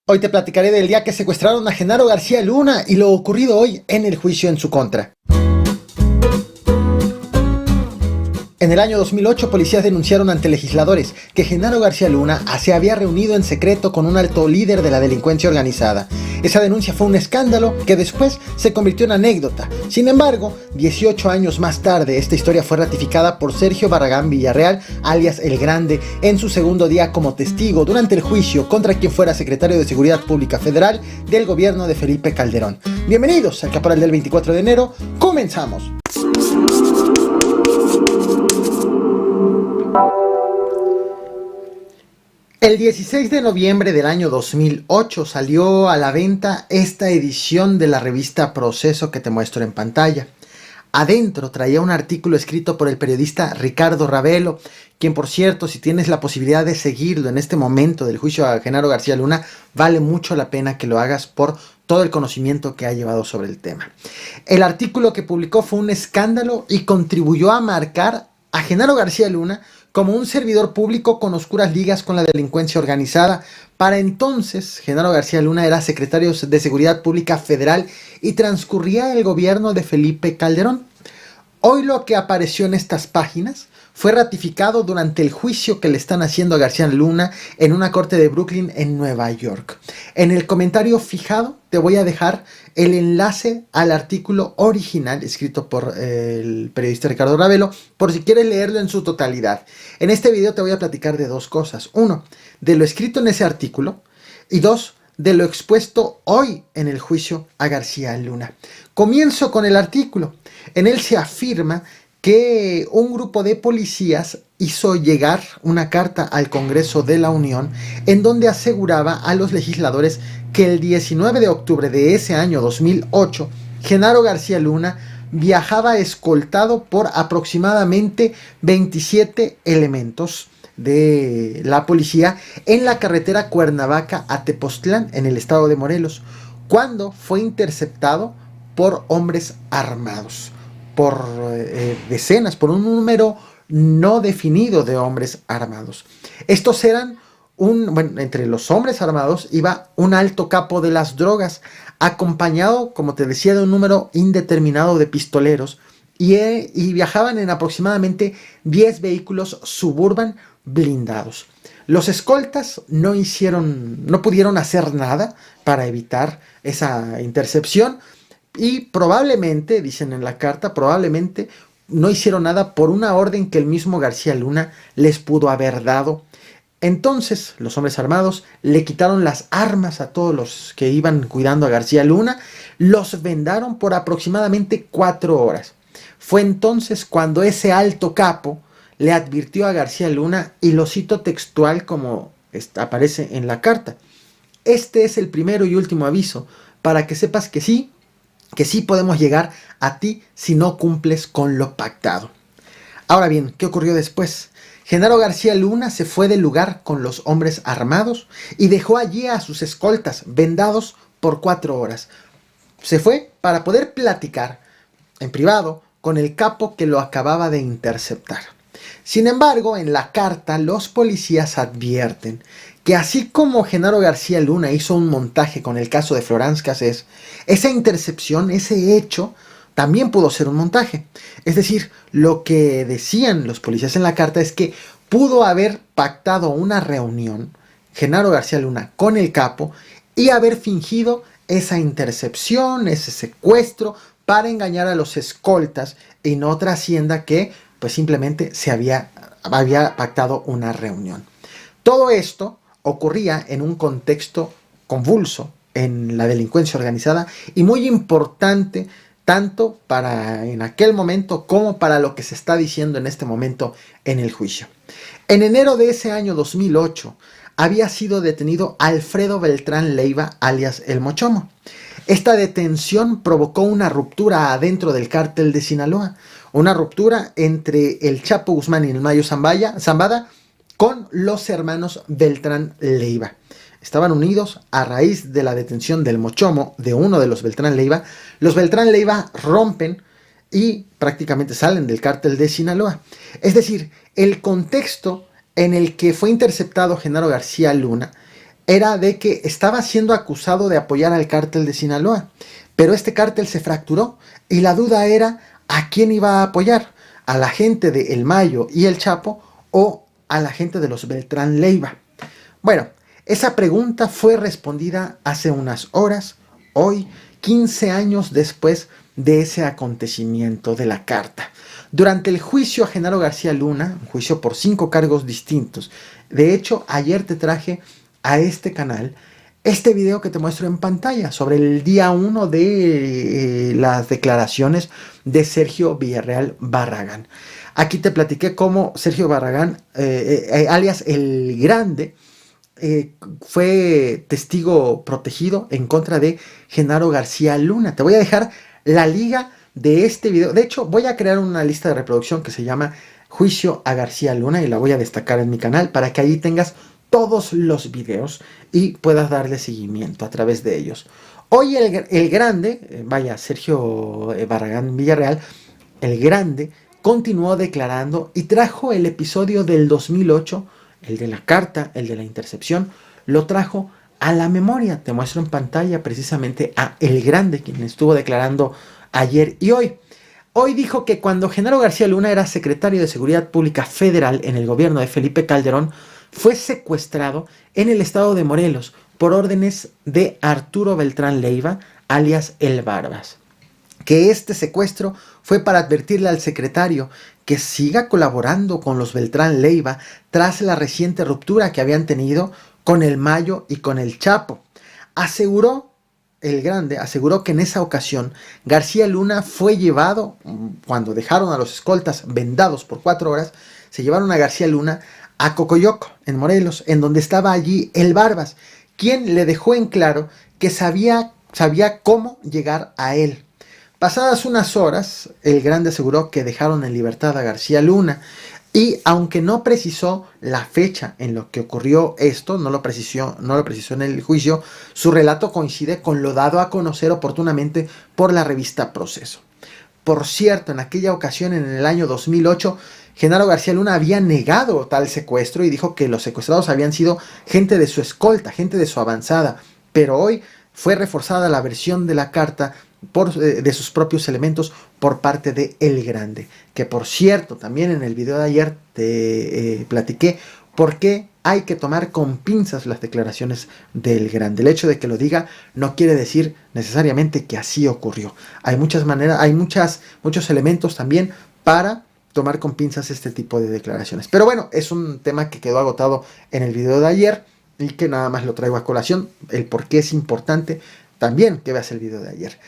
Hoy te platicaré del día que secuestraron a Genaro García Luna y lo ocurrido hoy en el juicio en su contra. En el año 2008, policías denunciaron ante legisladores que Genaro García Luna se había reunido en secreto con un alto líder de la delincuencia organizada. Esa denuncia fue un escándalo que después se convirtió en anécdota. Sin embargo, 18 años más tarde, esta historia fue ratificada por Sergio Barragán Villarreal, alias El Grande, en su segundo día como testigo durante el juicio contra quien fuera secretario de Seguridad Pública Federal del gobierno de Felipe Calderón. Bienvenidos al Caporal del 24 de enero, comenzamos. El 16 de noviembre del año 2008 salió a la venta esta edición de la revista Proceso que te muestro en pantalla. Adentro traía un artículo escrito por el periodista Ricardo Ravelo, quien por cierto, si tienes la posibilidad de seguirlo en este momento del juicio a Genaro García Luna, vale mucho la pena que lo hagas por todo el conocimiento que ha llevado sobre el tema. El artículo que publicó fue un escándalo y contribuyó a marcar a Genaro García Luna como un servidor público con oscuras ligas con la delincuencia organizada. Para entonces, Genaro García Luna era secretario de Seguridad Pública Federal y transcurría el gobierno de Felipe Calderón. Hoy lo que apareció en estas páginas fue ratificado durante el juicio que le están haciendo a García Luna en una corte de Brooklyn en Nueva York. En el comentario fijado te voy a dejar el enlace al artículo original escrito por el periodista Ricardo Ravelo por si quieres leerlo en su totalidad. En este video te voy a platicar de dos cosas. Uno, de lo escrito en ese artículo y dos, de lo expuesto hoy en el juicio a García Luna. Comienzo con el artículo. En él se afirma que un grupo de policías hizo llegar una carta al Congreso de la Unión en donde aseguraba a los legisladores que el 19 de octubre de ese año 2008, Genaro García Luna viajaba escoltado por aproximadamente 27 elementos de la policía en la carretera Cuernavaca a Tepoztlán, en el estado de Morelos, cuando fue interceptado por hombres armados, por decenas, por un número no definido de hombres armados. Estos eran entre los hombres armados iba un alto capo de las drogas, acompañado, como te decía, de un número indeterminado de pistoleros, y viajaban en aproximadamente 10 vehículos Suburban blindados. Los escoltas no pudieron hacer nada para evitar esa intercepción y probablemente, dicen en la carta, probablemente no hicieron nada por una orden que el mismo García Luna les pudo haber dado. Entonces los hombres armados le quitaron las armas a todos los que iban cuidando a García Luna, los vendaron por aproximadamente 4 horas. Fue entonces cuando ese alto capo le advirtió a García Luna, y lo cito textual como aparece en la carta: este es el primero y último aviso para que sepas que sí podemos llegar a ti si no cumples con lo pactado. Ahora bien, ¿qué ocurrió después? Genaro García Luna se fue del lugar con los hombres armados y dejó allí a sus escoltas vendados por 4 horas. Se fue para poder platicar en privado con el capo que lo acababa de interceptar. Sin embargo, en la carta los policías advierten que así como Genaro García Luna hizo un montaje con el caso de Florence Cassés, esa intercepción, ese hecho, también pudo ser un montaje. Es decir, lo que decían los policías en la carta es que pudo haber pactado una reunión Genaro García Luna con el capo y haber fingido esa intercepción, ese secuestro, para engañar a los escoltas y no trascienda que pues simplemente se había pactado una reunión. Todo esto ocurría en un contexto convulso en la delincuencia organizada y muy importante tanto para en aquel momento como para lo que se está diciendo en este momento en el juicio. En enero de ese año 2008 había sido detenido Alfredo Beltrán Leiva, alias El Mochomo. Esta detención provocó una ruptura adentro del cártel de Sinaloa, una ruptura entre el Chapo Guzmán y el Mayo Zambada con los hermanos Beltrán Leiva. Estaban unidos a raíz de la detención del Mochomo, de uno de los Beltrán Leiva. Los Beltrán Leiva rompen y prácticamente salen del cártel de Sinaloa. Es decir, el contexto en el que fue interceptado Genaro García Luna era de que estaba siendo acusado de apoyar al cártel de Sinaloa, pero este cártel se fracturó y la duda era a quién iba a apoyar, a la gente de El Mayo y El Chapo o a la gente de los Beltrán Leiva. Bueno, esa pregunta fue respondida hace unas horas, hoy, 15 años después de ese acontecimiento de la carta. Durante el juicio a Genaro García Luna, un juicio por 5 cargos distintos. De hecho, ayer te traje a este canal este video que te muestro en pantalla sobre el día 1 de las declaraciones de Sergio Villarreal Barragán. Aquí te platiqué cómo Sergio Barragán, alias El Grande, fue testigo protegido en contra de Genaro García Luna. Te voy a dejar la liga de este video. De hecho, voy a crear una lista de reproducción que se llama Juicio a García Luna y la voy a destacar en mi canal para que ahí tengas todos los videos y puedas darle seguimiento a través de ellos. Hoy el Grande, Sergio Barragán Villarreal, El Grande, continuó declarando y trajo el episodio del 2008, el de la carta, el de la intercepción, lo trajo a la memoria. Te muestro en pantalla precisamente a El Grande, quien estuvo declarando ayer y hoy. Hoy dijo que cuando Genaro García Luna era secretario de Seguridad Pública Federal en el gobierno de Felipe Calderón, fue secuestrado en el estado de Morelos por órdenes de Arturo Beltrán Leiva, alias El Barbas. Que este secuestro fue para advertirle al secretario que siga colaborando con los Beltrán Leiva tras la reciente ruptura que habían tenido con el Mayo y con el Chapo. El Grande aseguró que en esa ocasión García Luna fue llevado, cuando dejaron a los escoltas vendados por 4 horas, se llevaron a García Luna a Cocoyoco, en Morelos, en donde estaba allí El Barbas, quien le dejó en claro que sabía cómo llegar a él. Pasadas unas horas, El Grande aseguró que dejaron en libertad a García Luna y aunque no precisó la fecha en lo que ocurrió esto, no lo precisó en el juicio, su relato coincide con lo dado a conocer oportunamente por la revista Proceso. Por cierto, en aquella ocasión, en el año 2008, Genaro García Luna había negado tal secuestro y dijo que los secuestrados habían sido gente de su escolta, gente de su avanzada, pero hoy fue reforzada la versión de la carta de sus propios elementos por parte de El Grande, que por cierto también en el video de ayer te platiqué por qué hay que tomar con pinzas las declaraciones del Grande. El hecho de que lo diga no quiere decir necesariamente que así ocurrió. Hay muchas maneras, muchos elementos también para tomar con pinzas este tipo de declaraciones. Pero bueno, es un tema que quedó agotado en el video de ayer y que nada más lo traigo a colación, el por qué es importante también que veas el video de ayer.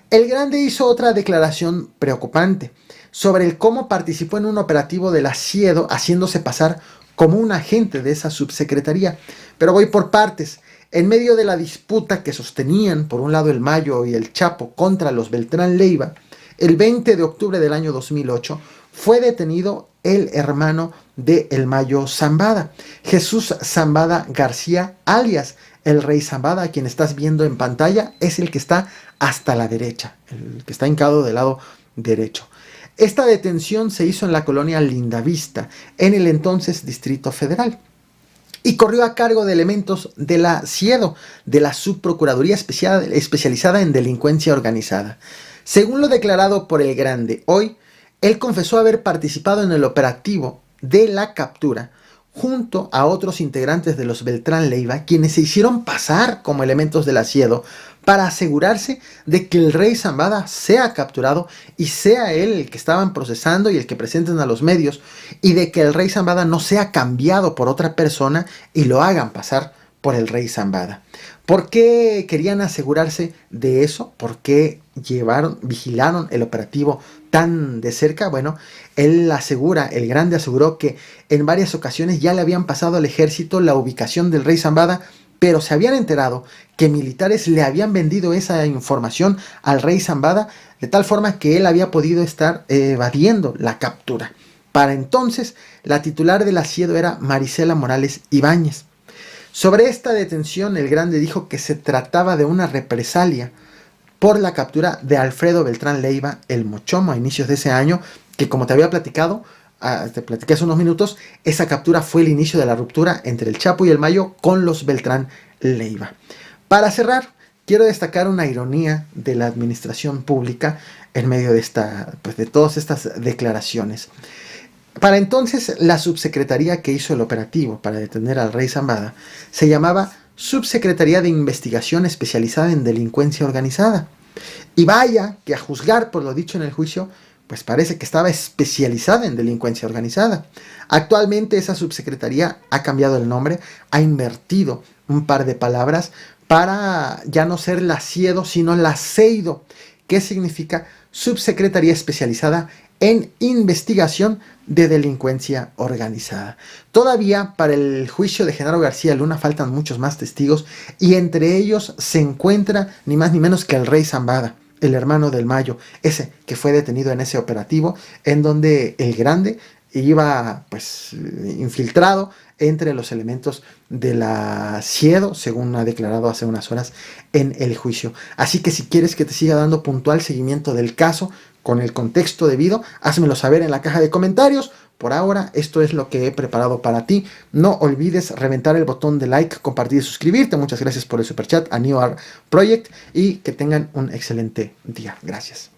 El Grande hizo otra declaración preocupante sobre el cómo participó en un operativo de la Siedo haciéndose pasar como un agente de esa subsecretaría. Pero voy por partes. En medio de la disputa que sostenían, por un lado el Mayo y el Chapo, contra los Beltrán Leiva, el 20 de octubre del año 2008 fue detenido el hermano de El Mayo Zambada, Jesús Zambada García, alias el Rey Zambada, a quien estás viendo en pantalla, es el que está hasta la derecha, el que está hincado del lado derecho. Esta detención se hizo en la colonia Lindavista, en el entonces Distrito Federal, y corrió a cargo de elementos de la SIEDO, de la Subprocuraduría especializada en delincuencia organizada. Según lo declarado por El Grande hoy, él confesó haber participado en el operativo de la captura junto a otros integrantes de los Beltrán Leiva, quienes se hicieron pasar como elementos de la SIEDO para asegurarse de que el Rey Zambada sea capturado y sea él el que estaban procesando y el que presenten a los medios, y de que el Rey Zambada no sea cambiado por otra persona y lo hagan pasar por el Rey Zambada. ¿Por qué querían asegurarse de eso? ¿Por qué vigilaron el operativo tan de cerca? Bueno, El Grande aseguró que en varias ocasiones ya le habían pasado al ejército la ubicación del Rey Zambada, pero se habían enterado que militares le habían vendido esa información al Rey Zambada, de tal forma que él había podido estar evadiendo la captura. Para entonces, la titular de la SIEDO era Marisela Morales Ibáñez. Sobre esta detención, El Grande dijo que se trataba de una represalia por la captura de Alfredo Beltrán Leiva, el Mochomo, a inicios de ese año, que como te había platicado, te platiqué hace unos minutos, esa captura fue el inicio de la ruptura entre el Chapo y el Mayo con los Beltrán Leiva. Para cerrar, quiero destacar una ironía de la administración pública en medio de de todas estas declaraciones. Para entonces, la subsecretaría que hizo el operativo para detener al rey Zambada se llamaba Subsecretaría de Investigación Especializada en Delincuencia Organizada. Y vaya que, a juzgar por lo dicho en el juicio, pues parece que estaba especializada en delincuencia organizada. Actualmente esa subsecretaría ha cambiado el nombre, ha invertido un par de palabras para ya no ser la SIEDO, sino la SEIDO, que significa Subsecretaría Especializada en Investigación de Delincuencia Organizada. Todavía para el juicio de Genaro García Luna faltan muchos más testigos, y entre ellos se encuentra ni más ni menos que el rey Zambada, el hermano del Mayo, ese que fue detenido en ese operativo, en donde el Grande iba pues infiltrado entre los elementos de la SIEDO, según ha declarado hace unas horas en el juicio. Así que si quieres que te siga dando puntual seguimiento del caso con el contexto debido, házmelo saber en la caja de comentarios. Por ahora, esto es lo que he preparado para ti. No olvides reventar el botón de like, compartir y suscribirte. Muchas gracias por el superchat a New Art Project, y que tengan un excelente día. Gracias.